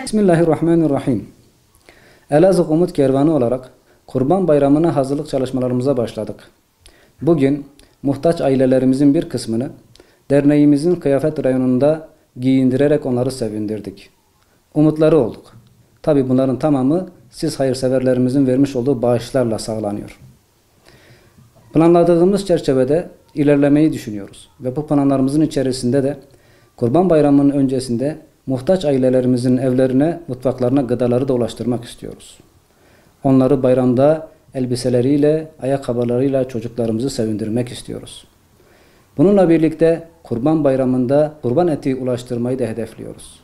Bismillahirrahmanirrahim. Elazığ Umut Kervanı olarak Kurban Bayramı'na hazırlık çalışmalarımıza başladık. Bugün muhtaç ailelerimizin bir kısmını derneğimizin kıyafet rayonunda giyindirerek onları sevindirdik. Umutları olduk. Tabi bunların tamamı siz hayırseverlerimizin vermiş olduğu bağışlarla sağlanıyor. Planladığımız çerçevede ilerlemeyi düşünüyoruz ve bu planlarımızın içerisinde de Kurban Bayramı'nın öncesinde muhtaç ailelerimizin evlerine, mutfaklarına gıdaları da ulaştırmak istiyoruz. Onları bayramda elbiseleriyle, ayakkabılarıyla çocuklarımızı sevindirmek istiyoruz. Bununla birlikte Kurban Bayramı'nda kurban eti ulaştırmayı da hedefliyoruz.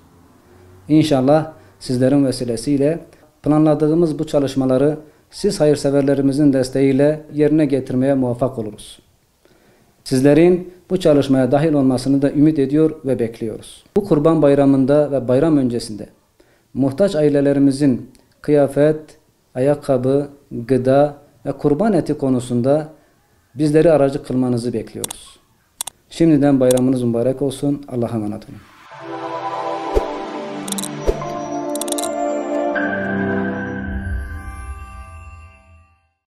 İnşallah sizlerin vesilesiyle planladığımız bu çalışmaları siz hayırseverlerimizin desteğiyle yerine getirmeye muvaffak oluruz. Sizlerin bu çalışmaya dahil olmasını da ümit ediyor ve bekliyoruz. Bu Kurban Bayramı'nda ve bayram öncesinde muhtaç ailelerimizin kıyafet, ayakkabı, gıda ve kurban eti konusunda bizleri aracı kılmanızı bekliyoruz. Şimdiden bayramınız mübarek olsun. Allah'a emanet olun.